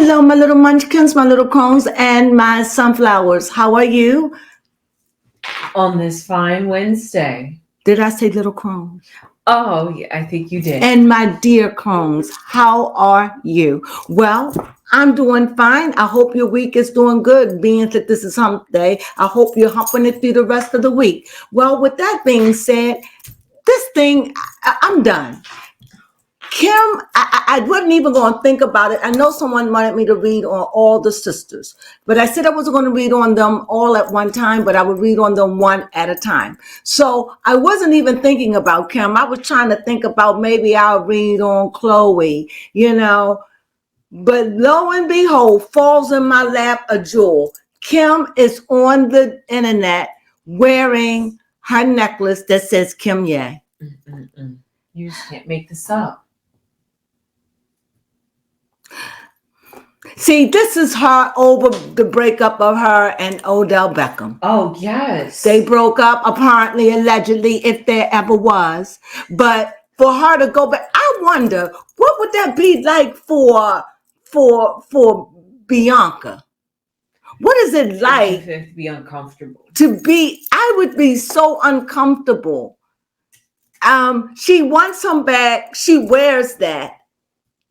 Hello, my little munchkins, my little crones, and my sunflowers. How are you? On this fine Wednesday. Did I say little crones? Oh, yeah, I think you did. And my dear crones, how are you? Well, I'm doing fine. I hope your week is doing good, being that this is hump day. I hope you're humping it through the rest of the week. Well, with that being said, I'm done. Kim, I wasn't even going to think about it. I know someone wanted me to read on all the sisters, but I said I wasn't going to read on them all at one time, but I would read on them one at a time. So I wasn't even thinking about Kim. I was trying to think about maybe I'll read on Chloe, but lo and behold, falls in my lap a jewel. Kim is on the internet wearing her necklace that says Kim Ye. You just can't make this up. See, this is her over the breakup of her and Odell Beckham. Oh, yes. They broke up, apparently, allegedly, if there ever was. But for her to go back, I wonder, what would that be like for Bianca? What is it like to be uncomfortable? I would be so uncomfortable. She wants him back. She wears that.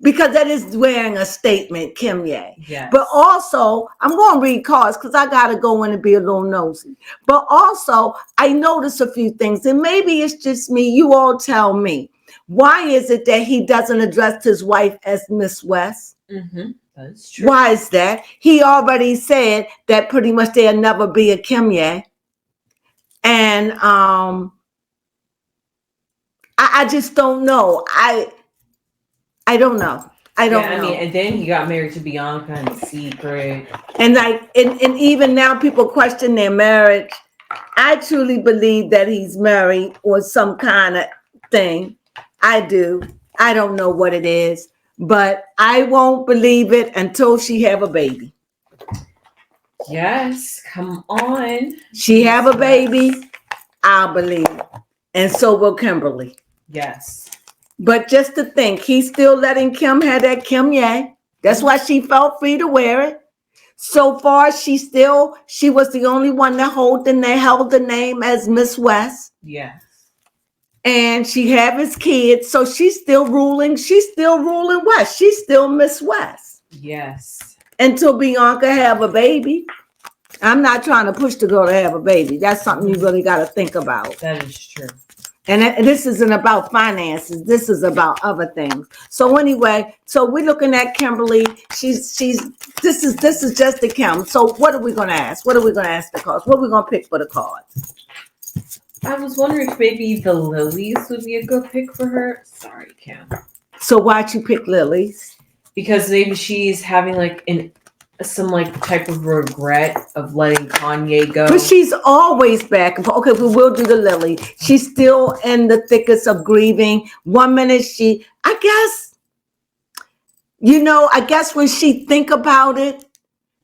Because that is wearing a statement, Kim Ye. Yes. But also, I'm going to read cards because I got to go in and be a little nosy. But also, I noticed a few things. And maybe it's just me. You all tell me. Why is it that he doesn't address his wife as Miss West? Mm-hmm. That's true. Why is that? He already said that pretty much there'll never be a Kim Ye. And I just don't know. I don't know. I don't know. I mean, and then he got married to Bianca in secret. And even now people question their marriage. I truly believe that he's married or some kind of thing. I do. I don't know what it is, but I won't believe it until she have a baby. Yes, come on. She have a baby, I'll believe it. And so will Kimberly. Yes. But just to think, he's still letting Kim have that Kim Ye. That's why she felt free to wear it. So far, she was the only one that held the name as Miss West. Yes. And she have his kids. So she's still ruling. She's still ruling West. She's still Miss West. Yes. Until Bianca have a baby. I'm not trying to push the girl to have a baby. That's something you really got to think about. That is true. And this isn't about finances. This is about other things. So anyway, so we're looking at Kimberly. This is just the Kim. So what are we going to ask? What are we going to ask the cards? What are we going to pick for the cards? I was wondering if maybe the lilies would be a good pick for her. Sorry, Kim. So why'd you pick lilies? Because maybe she's having some type of regret of letting Kanye go. But she's always back. Okay, we will do the lily. She's still in the thickest of grieving. 1 minute I guess when she think about it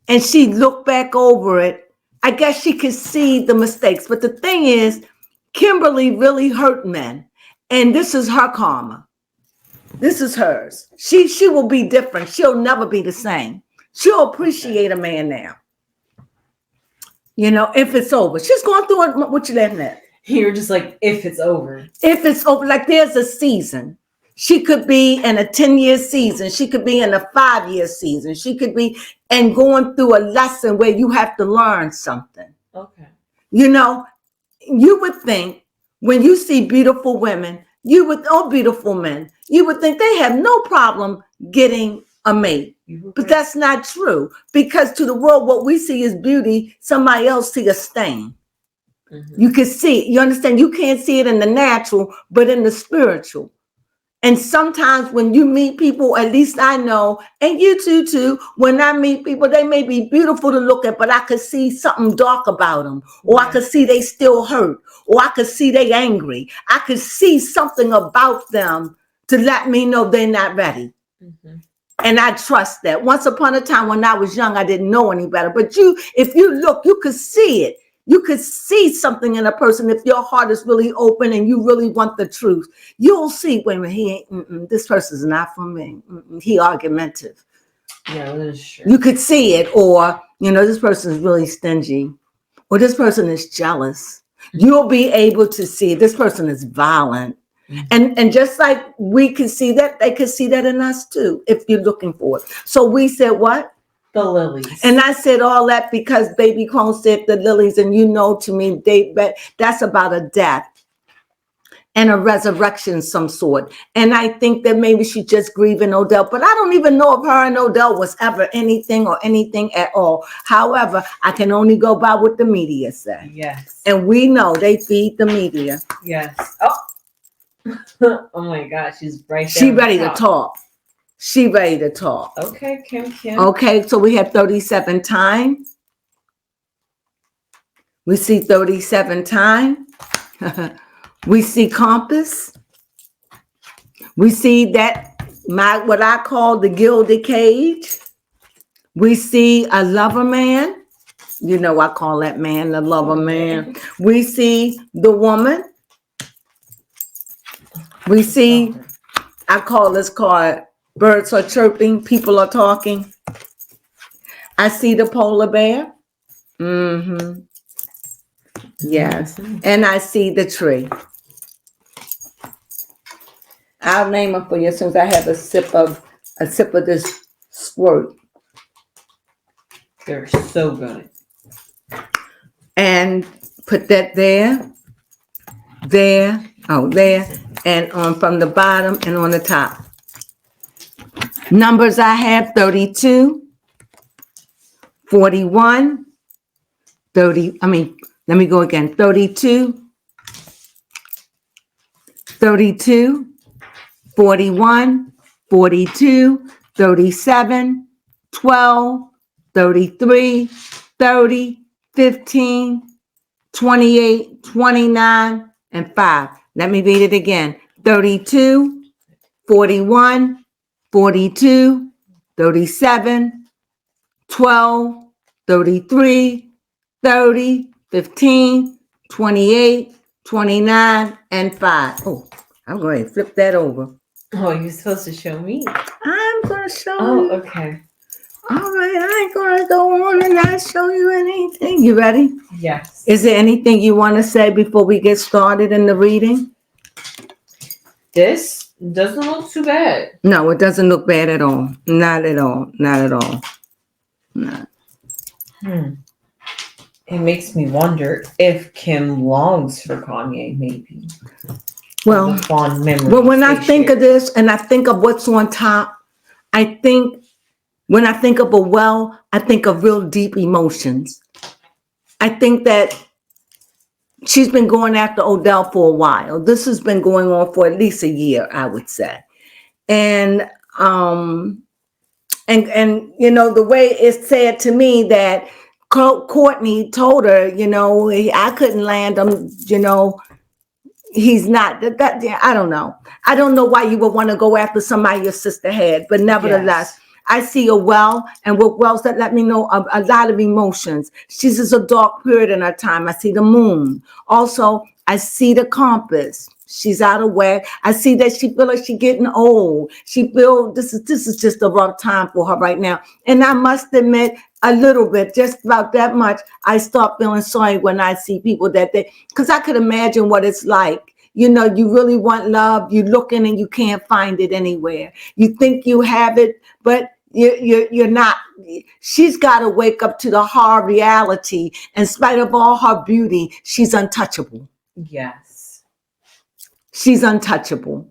and she look back over it, I guess she could see the mistakes. But the thing is, Kimberly really hurt men. And this is her karma. This is hers. She will be different. She'll never be the same. She'll appreciate a man now. If it's over. She's going through it. What you laughing at? You're just like, if it's over. If it's over, like there's a season. She could be in a 10-year season. She could be in a 5-year season. She could be going through a lesson where you have to learn something. Okay. You would think when you see beautiful women, beautiful men, you would think they have no problem getting a mate. But that's not true, because to the world, what we see is beauty. Somebody else see a stain. Mm-hmm. You can see, you understand? You can't see it in the natural, but in the spiritual. And sometimes when you meet people, at least I know, and you too, when I meet people, they may be beautiful to look at, but I could see something dark about them, or I could see they still hurt, or I could see they angry. I could see something about them to let me know they're not ready. Mm-hmm. And I trust that. Once upon a time when I was young, I didn't know any better. But if you look, you could see it. You could see something in a person. If your heart is really open and you really want the truth, you'll see, wait a minute, this person's not for me. He argumentative. Yeah, that is true. You could see it, or, this person is really stingy, or this person is jealous. You'll be able to see this person is violent. And just like we can see that, they can see that in us too, if you're looking for it. So we said what? The lilies. And I said all that because Baby Crone said the lilies, and to me, that's about a death and a resurrection some sort. And I think that maybe she's just grieving Odell, but I don't even know if her and Odell was ever anything or anything at all. However, I can only go by what the media say. Yes. And we know they feed the media. Yes. Oh. Oh my gosh, she's right there. She ready to talk. She ready to talk. Okay, Kim. Okay, so we have 37 time. We see 37 time. We see compass. We see that what I call the gilded cage. We see a lover man. I call that man the lover man. We see the woman. We see, I call this card, birds are chirping, people are talking. I see the polar bear. Mm-hmm. Yes. And I see the tree. I'll name them for you as soon as I have a sip of this squirt. They're so good. And put that there, there, and on from the bottom and on the top. Numbers I have 32, 41, 30, let me go again. 32, 32, 41, 42, 37, 12, 33, 30, 15, 28, 29, and 5. Let me read it again. 32, 41, 42, 37, 12, 33, 30, 15, 28, 29, and 5. Oh, I'm going to flip that over. Oh, you're supposed to show me. I'm going to show you. Oh, okay. All right, I ain't going to go on and not show you anything. You ready? Yes. Is there anything you want to say before we get started in the reading? This doesn't look too bad. No, it doesn't look bad at all. Not at all. Not at all. No. It makes me wonder if Kim longs for Kanye, maybe. Well, fond memories when I think of this and I think of what's on top, when I think of a well, I think of real deep emotions. I think that she's been going after Odell for a while. This has been going on for at least a year, I would say. And the way it's said to me that Courtney told her, I couldn't land him, he's not that. I don't know. I don't know why you would want to go after somebody your sister had, but nevertheless, yes. I see a well, and with wells that let me know a lot of emotions. She's just a dark period in her time. I see the moon. Also, I see the compass. She's out of whack. I see that she feel like she's getting old. She feel this is just a rough time for her right now. And I must admit, a little bit, just about that much, I start feeling sorry when I see people because I could imagine what it's like. You really want love. You're looking and you can't find it anywhere. You think you have it, but you're not. She's got to wake up to the hard reality. In spite of all her beauty, she's untouchable. Yes. She's untouchable.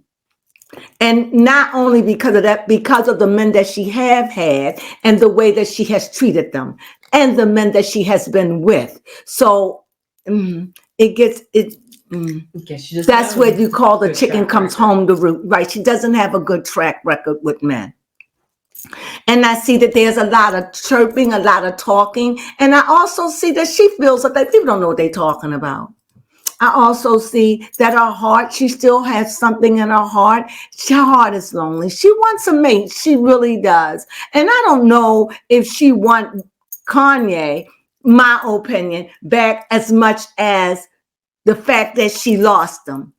And not only because of that, because of the men that she have had and the way that she has treated them and the men that she has been with. So that's what you call the chicken comes home to roost, right? She doesn't have a good track record with men. And I see that there's a lot of chirping, a lot of talking. And I also see that she feels like people don't know what they're talking about. I also see that her heart, she still has something in her heart. Her heart is lonely. She wants a mate. She really does. And I don't know if she wants Kanye, my opinion, back as much as the fact that she lost him.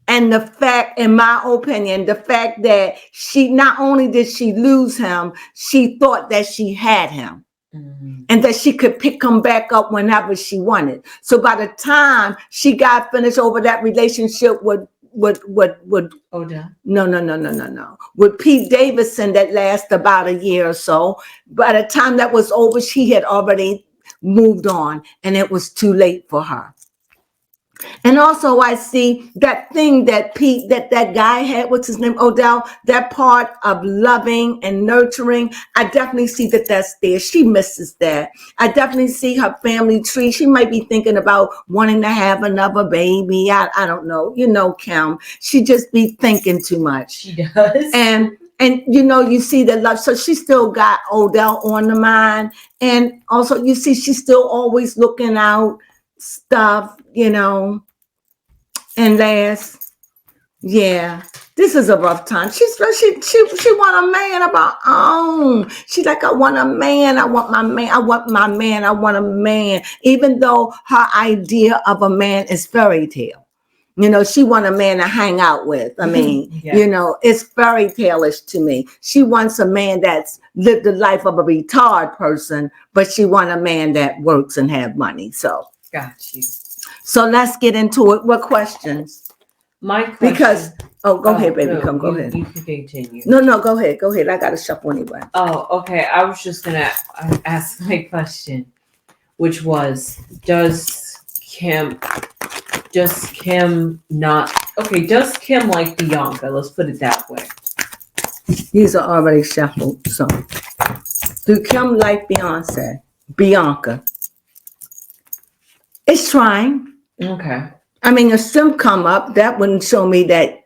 And the fact, in my opinion, the fact that she, not only did she lose him, she thought that she had him. And that she could pick him back up whenever she wanted. So by the time she got finished over that relationship with Odell. No. With Pete Davidson that lasted about a year or so. By the time that was over, she had already moved on, and it was too late for her. And also I see that thing that that guy had, what's his name, Odell, that part of loving and nurturing, I definitely see that that's there. She misses that. I definitely see her family tree. She might be thinking about wanting to have another baby. I don't know. You know, Kim, she just be thinking too much. She does. And you know, you see the love. So she still got Odell on the mind. And also you see she's still always looking out stuff, you know. And last, yeah, this is a rough time. She want a man of her own. She's like, I want a man. I want my man. I want my man. I want a man. Even though her idea of a man is fairy tale. You know, she want a man to hang out with. I mean, Yeah. You know, it's fairy tale-ish to me. She wants a man that's lived the life of a retard person, but she want a man that works and have money. So, got you. So let's get into it. What questions? My question. Because, go ahead, baby. No, Go ahead. You can continue. No, go ahead. Go ahead. I got to shuffle anyway. Oh, okay. I was just going to ask my question, which was, does Kim like Bianca? Let's put it that way. These are already shuffled. So, do Kim like Bianca? It's trying. Okay. I mean, a sim come up, that wouldn't show me that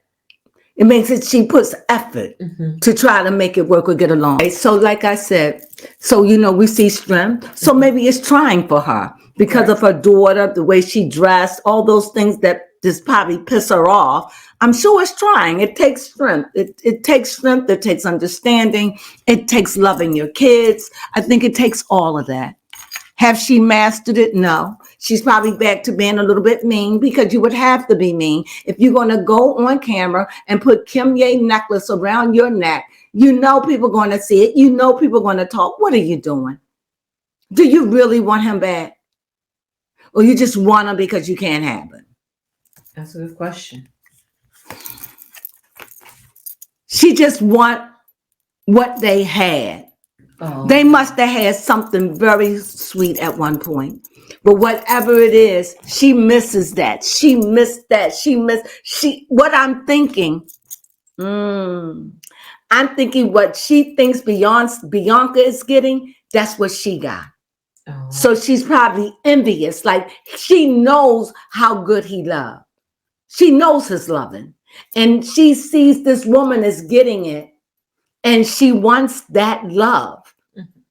it makes it, she puts effort to try to make it work or get along. Okay, so like I said, so, you know, we see strength. So maybe it's trying for her because of her daughter, the way she dressed, all those things that just probably piss her off. I'm sure it's trying. It takes strength. It takes strength. It takes understanding. It takes loving your kids. I think it takes all of that. Have she mastered it? No. She's probably back to being a little bit mean, because you would have to be mean. If you're going to go on camera and put Kim Ye necklace around your neck, you know people are going to see it. You know people are going to talk. What are you doing? Do you really want him back? Or you just want him because you can't have him? That's a good question. She just want what they had. Oh. They must have had something very sweet at one point. But whatever it is, she misses that. She missed that. What I'm thinking, I'm thinking what she thinks Bianca is getting, that's what she got. Oh. So she's probably envious. Like, she knows how good he loved. She knows his loving. And she sees this woman is getting it. And she wants that love.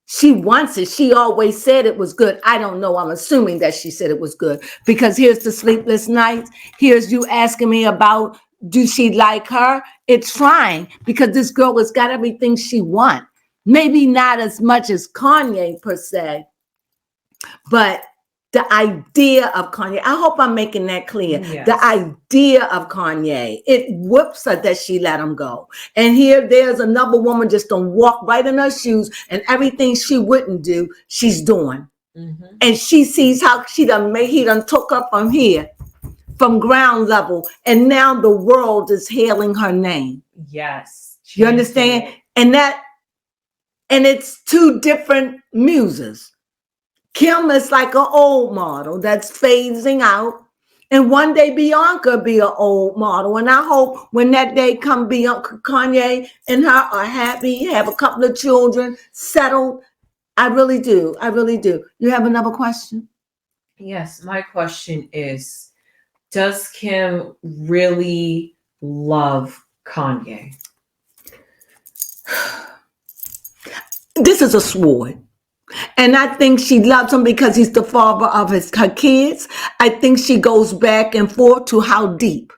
She wants it. She always said it was good. I don't know. I'm assuming that she said it was good, because here's the sleepless nights. Here's you asking me about, do she like her? It's trying, because this girl has got everything she wants. Maybe not as much as Kanye per se, but the idea of Kanye, I hope I'm making that clear. Yes. The idea of Kanye, it whoops her that she let him go. And there's another woman just don't walk right in her shoes, and everything she wouldn't do, she's doing. And she sees how he done took her from here, from ground level, and now the world is hailing her name. Yes. You understand? And it's two different muses. Kim is like an old model that's phasing out. And one day Bianca be an old model. And I hope when that day come, Bianca, Kanye and her are happy, have a couple of children, settled. I really do. I really do. You have another question? Yes. My question is, does Kim really love Kanye? This is a sword. And I think she loves him because he's the father of her kids. I think she goes back and forth to how deep.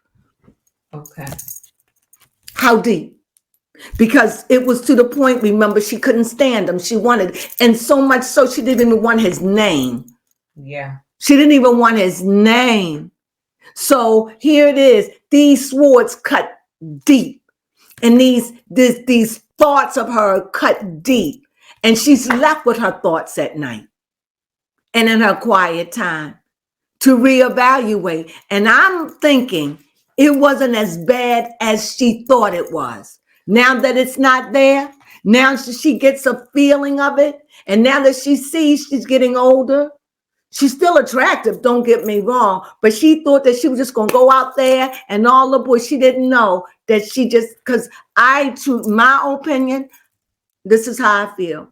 Okay. How deep? Because it was to the point, remember, she couldn't stand him. She wanted, and so much so she didn't even want his name. Yeah. She didn't even want his name. So here it is. These swords cut deep, and these thoughts of her cut deep, and she's left with her thoughts at night and in her quiet time to reevaluate. And I'm thinking it wasn't as bad as she thought it was. Now that it's not there, now she gets a feeling of it, and now that she sees she's getting older, she's still attractive, don't get me wrong, but she thought that she was just going to go out there and all the boys. She didn't know that she just, because to my opinion, this is how I feel.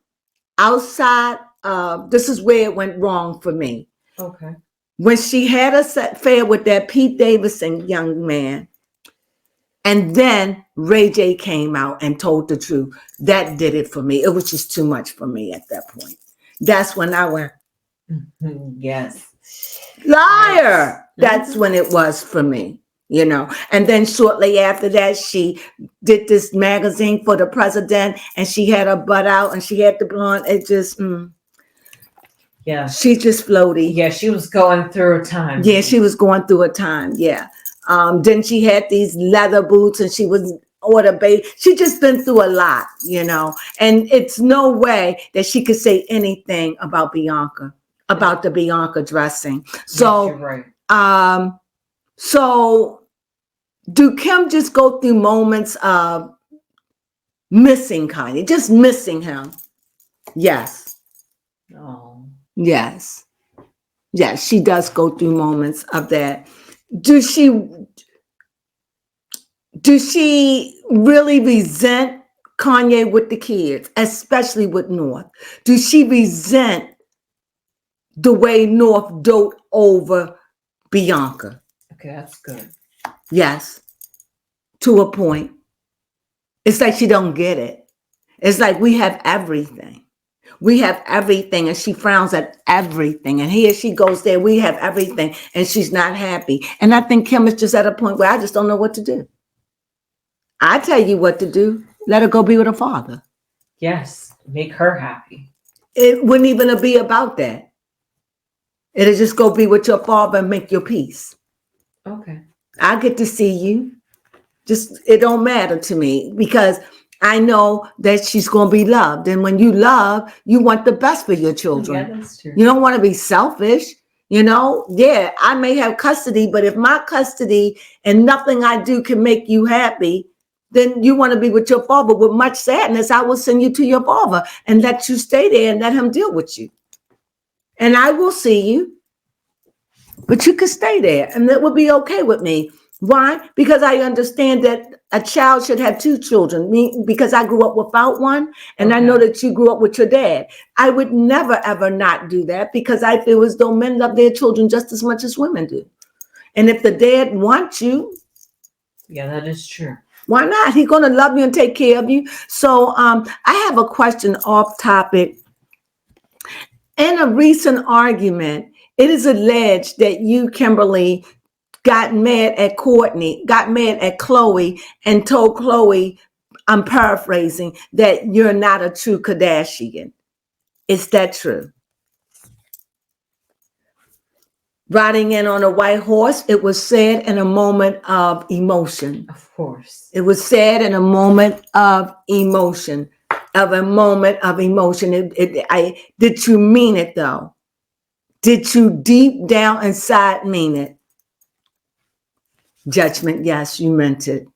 Outside, this is where it went wrong for me. Okay. When she had a affair with that Pete Davidson young man, and then Ray J came out and told the truth, that did it for me. It was just too much for me at that point. That's when I went, yes. liar. That's when it was for me, you know. And then shortly after that, she did this magazine for the president, and she had her butt out, and she had the blonde. It just, yeah. She's just floaty. Yeah, she was going through a time. Yeah, she was going through a time. Yeah. Then she had these leather boots, and she was she just been through a lot, you know. And it's no way that she could say anything about Bianca, about the Bianca dressing. So, yes, you're right. So do Kim just go through moments of missing Kanye, just missing him? Yes. Oh. Yes. Yes, she does go through moments of that. Does she really resent Kanye with the kids, especially with North? Does she resent the way North dote over Bianca? Okay, that's good. Yes, to a point. It's like she don't get it. It's like we have everything. We have everything, and she frowns at everything. And here she goes there. We have everything, and she's not happy. And I think Kim is just at a point where I just don't know what to do. I tell you what to do. Let her go be with her father. Yes, make her happy. It wouldn't even be about that. It'll just go be with your father and make your peace. Okay. I get to see you. Just, it don't matter to me, because I know that she's going to be loved. And when you love, you want the best for your children. Yeah, that's true. You don't want to be selfish. You know, yeah, I may have custody, but if my custody and nothing I do can make you happy, then you want to be with your father. With much sadness, I will send you to your father and let you stay there and let him deal with you. And I will see you, but you can stay there, and that would be okay with me. Why? Because I understand that a child should have two children. Me, because I grew up without one, and I know that you grew up with your dad. I would never, ever not do that, because I feel as though men love their children just as much as women do. And if the dad wants you, yeah, that is true. Why not? He's going to love you and take care of you. So I have a question off topic. In a recent argument, it is alleged that you, Kimberly, got mad at Khloe, and told Khloe, I'm paraphrasing, that you're not a true Kardashian. Is that true? Riding in on a white horse, it was said in a moment of emotion. Of course. It was said in a moment of emotion, Did you mean it though? Did you deep down inside mean it? Judgment, yes, you meant it.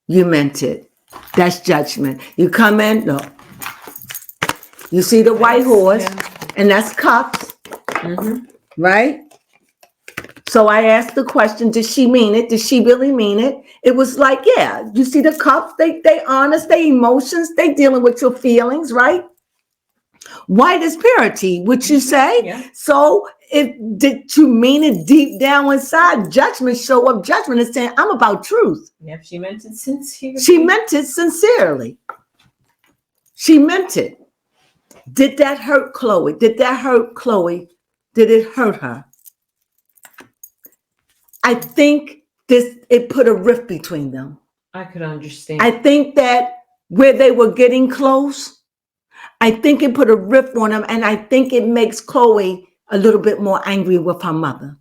You meant it. That's judgment. You come in, no. You see the white horse, and that's cuffs, right? So I asked the question, did she mean it? Did she really mean it? It was like, yeah, you see the cuffs, they honest, they emotions, they dealing with your feelings, right? White is purity, would you say? Yeah. So did you mean it deep down inside? Judgment show up. Judgment is saying, I'm about truth. Yep, she meant it sincerely. She meant it sincerely. She meant it. Did that hurt Khloe? Did that hurt Khloe? Did it hurt her? I think it put a rift between them. I could understand. I think that where they were getting close, I think it put a rift on them, and I think it makes Khloe a little bit more angry with her mother.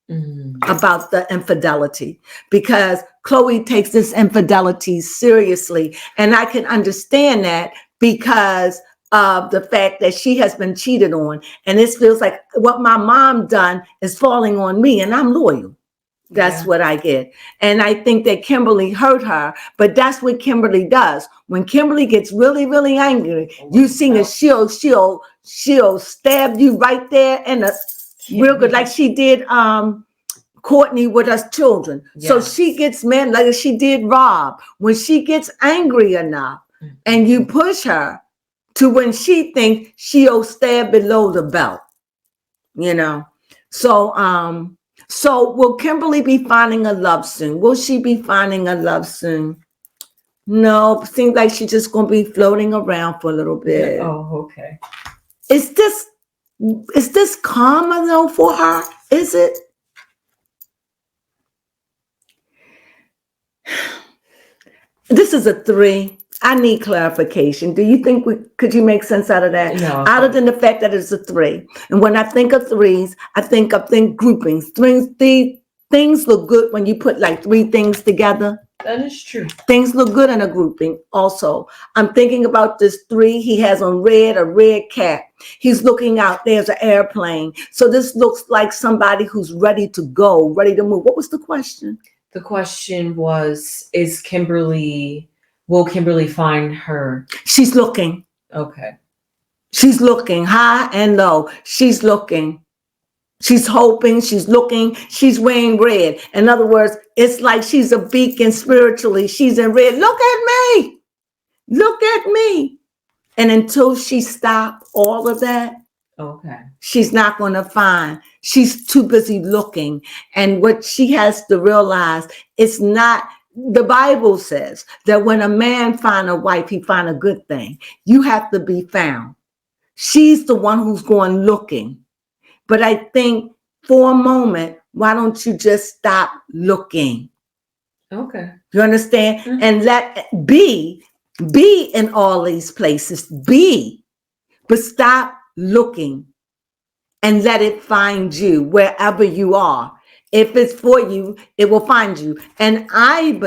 about the infidelity, because Chloe takes this infidelity seriously. And I can understand that because of the fact that she has been cheated on. And this feels like what my mom done is falling on me, and I'm loyal. That's what I get. And I think that Kimberly hurt her, but that's what Kimberly does. When Kimberly gets really, really angry, you see that she'll stab you right there in the real good, like she did Courtney with us children. So she gets mad, like she did Rob. When she gets angry enough and you push her to when she thinks she'll stab below the belt, you know. So will Kimberly be finding a love soon? Will she be finding a love soon? No, seems like she's just gonna be floating around for a little bit. Oh, okay. Is this karma though for her? Is it? This is a 3. I need clarification. Do you think could you make sense out of that? No. Other than the fact that it's a 3. And when I think of 3s, I think groupings. Things look good when you put like 3 things together. That is true. Things look good in a grouping also. I'm thinking about this 3 he has on red, a red cap. He's looking out. There's an airplane. So this looks like somebody who's ready to go, ready to move. What was the question? The question was, will Kimberly find her? She's looking. Okay. She's looking high and low. She's looking. She's hoping. She's looking. She's wearing red. In other words, it's like she's a beacon spiritually. She's in red. Look at me. Look at me. And until she stops all of that, okay, she's not going to find. She's too busy looking. And what she has to realize, it's not. The Bible says that when a man find a wife, he find a good thing. You have to be found. She's the one who's going looking. But I think for a moment, why don't you just stop looking? Okay. You understand? Mm-hmm. And let be in all these places, but stop looking and let it find you wherever you are. If it's for you, it will find you. And I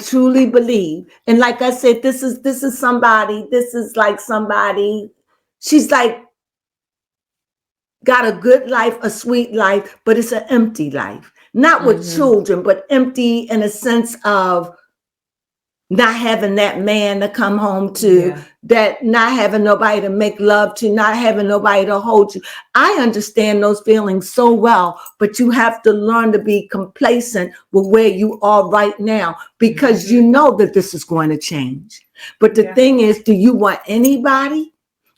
truly believe, and like I said, this is somebody, she's like, got a good life, a sweet life, but it's an empty life. Not with children, but empty in a sense of not having that man to come home to, that not having nobody to make love to, not having nobody to hold you. I understand those feelings so well, but you have to learn to be complacent with where you are right now, because you know that this is going to change. But the thing is, do you want anybody,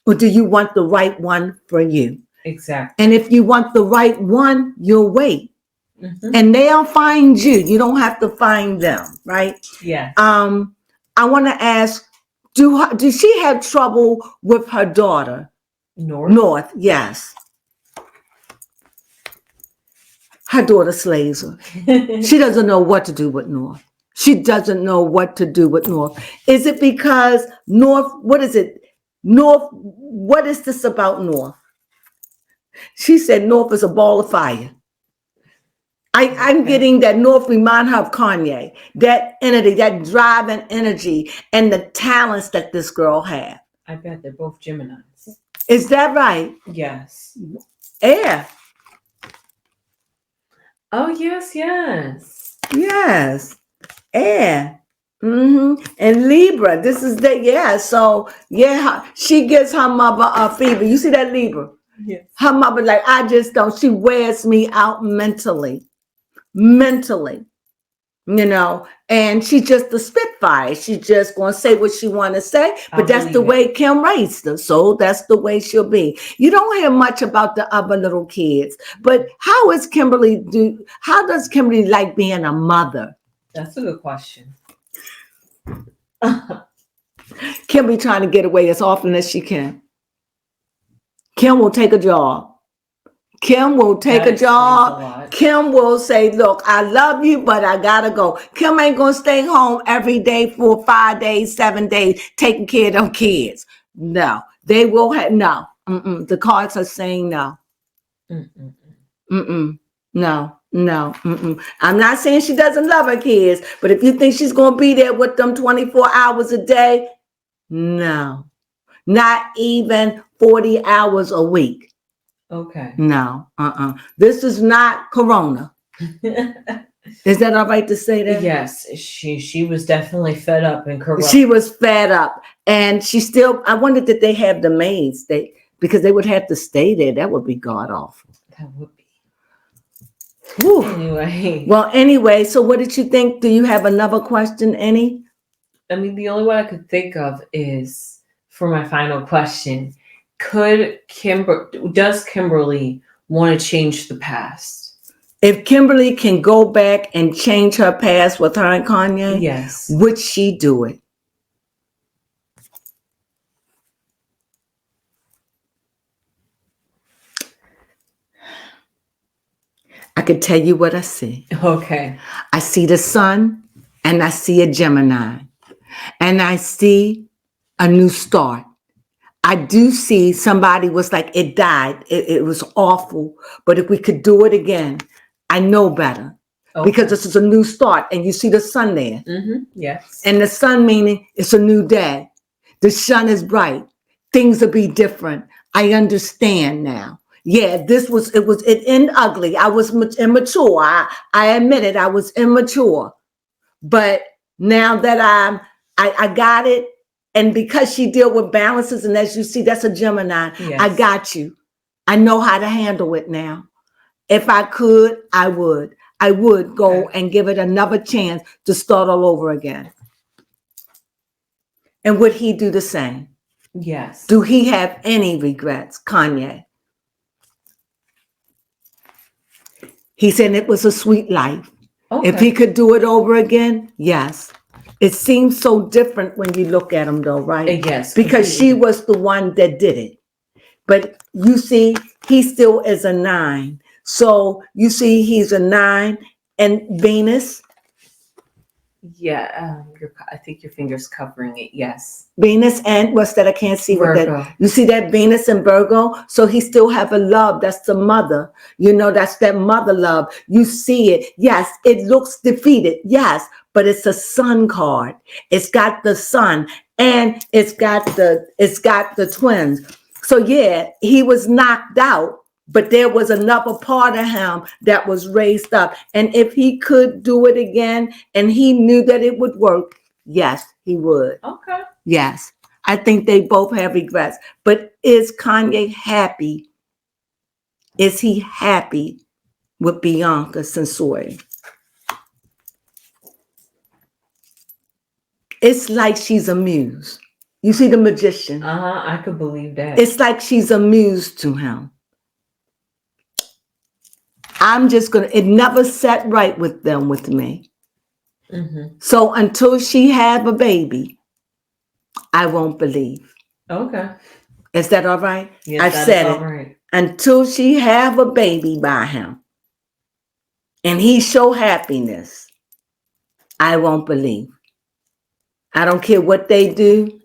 or do you want the right one for you? Exactly. And if you want the right one, you'll wait. And they'll find you. You don't have to find them, right? Yeah. I want to ask, do she have trouble with her daughter? North, yes. Her daughter slays her. She doesn't know what to do with North. She doesn't know what to do with North. Is it because North, what is it? North, what is this about North? She said North is a ball of fire. I'm getting that North remind her of Kanye, that energy, that driving energy, and the talents that this girl had. I bet they're both Geminis. Is that right? Yes. Air. Oh, yes. Yes. Air. And Libra. This is that. So she gives her mother a fever. You see that Libra? Yes. Her mother, like, I just don't. She wears me out mentally, you know, and she's just a spitfire. She's just going to say what she want to say, but that's the way Kim raised her. So that's the way she'll be. You don't hear much about the other little kids, but how does Kimberly like being a mother? That's a good question. Kimberly trying to get away as often as she can. Kim will take a job. Kim will take a job. Kim will say, look, I love you, but I gotta go. Kim ain't gonna stay home every day for 5 days, 7 days, taking care of them kids. No, they will have, no. The cards are saying no. No. Mm-mm. I'm not saying she doesn't love her kids, but if you think she's going to be there with them 24 hours a day, no. Not even 40 hours a week. Okay. No. This is not Corona. Is that all right to say that? Yes, she was definitely fed up and corrupt. She was fed up, and she still. I wonder did they have the maids? Because they would have to stay there. That would be god awful. That would be. Whew. Anyway. Well, anyway. So, what did you think? Do you have another question, Annie? I mean, the only one I could think of is for my final question: does Kimberly want to change the past? If Kimberly can go back and change her past with her and Kanye, yes, would she do it? I can tell you what I see. Okay. I see the sun, and I see a Gemini, and I see a new start. I do see somebody was like, it died. It was awful. But if we could do it again, I know better. Okay. Because this is a new start. And you see the sun there. Mm-hmm. Yes. And the sun meaning it's a new day. The sun is bright. Things will be different. I understand now. Yeah, it ended ugly. I was immature. I admit it. I was immature. But now that I got it, and because she deal with balances, and as you see, that's a Gemini. Yes. I got you. I know how to handle it now. If I could, I would. I would go and give it another chance to start all over again. And would he do the same? Yes. Do he have any regrets, Kanye? He said it was a sweet life. Okay. If he could do it over again, yes. It seems so different when you look at him, though, right? Yes. Because she was the one that did it. But you see, he still is a 9. So you see, he's a 9. And Venus? Yeah, I think your finger's covering it. Yes. Venus and what's that? I can't see Virgo. What that. You see that Venus and Virgo? So he still have a love. That's the mother. You know, that's that mother love. You see it. Yes, it looks defeated. Yes, but it's a sun card. It's got the sun and it's got the twins. So yeah, he was knocked out. But there was another part of him that was raised up. And if he could do it again and he knew that it would work, yes, he would. Okay. Yes. I think they both have regrets. But is Kanye happy? Is he happy with Bianca Censori? It's like she's a muse. You see the magician? I could believe that. It's like she's a muse to him. I'm just it never sat right with them with me. Mm-hmm. So until she have a baby, I won't believe. Okay. Is that all right? Yes, I said it. Right. Until she have a baby by him and he show happiness, I won't believe. I don't care what they do.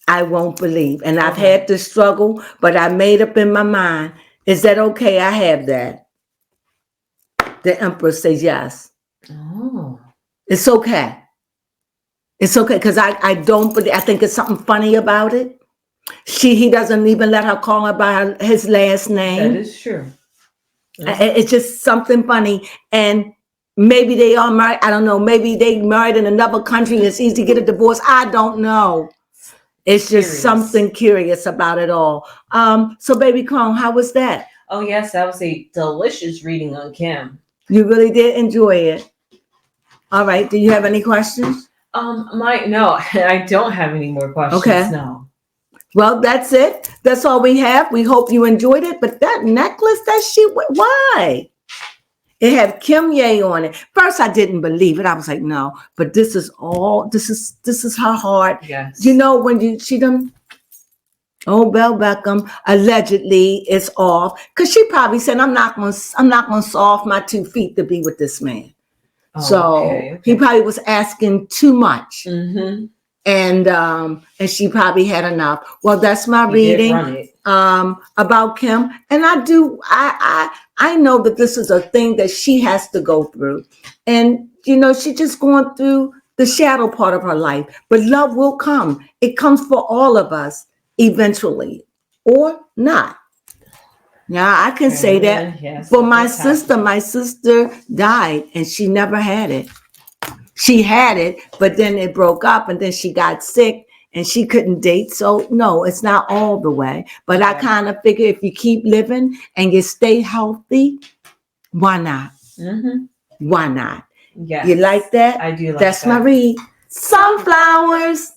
I won't believe. And I've had to struggle, but I made up in my mind. Is that okay? I have that. The Empress says yes. Oh. It's okay. It's okay because I don't believe. I think it's something funny about it. He doesn't even let her call her by his last name. That is true. It's just something funny. And maybe they are married. I don't know. Maybe they married in another country and it's easy to get a divorce. I don't know. It's just something curious about it all. So baby Crone, how was that? Oh yes, that was a delicious reading on Kim. You really did enjoy it. All right. Do you have any questions? No, I don't have any more questions. Okay. No. Well, that's it. That's all we have. We hope you enjoyed it. But that necklace, why? It had Kanye on it. First, I didn't believe it. I was like, no. But this is her heart. Yes. You know when you see them. Oh, Belle Beckham allegedly is off because she probably said, I'm not gonna saw off my 2 feet to be with this man. Oh, so he probably was asking too much. Mm-hmm. And she probably had enough. Well, that's my reading. about Kim, and I know that this is a thing that she has to go through, and she's just going through the shadow part of her life. But love will come. It comes for all of us eventually, or not. Yeah, I can say that. Yes, But my sister died, and she never had it. She had it, but then it broke up, and then she got sick, and she couldn't date. So no, it's not all the way. But I kind of figure if you keep living and you stay healthy, why not? Why not? Yes. You like that? I do like That's that. my read. Sunflowers.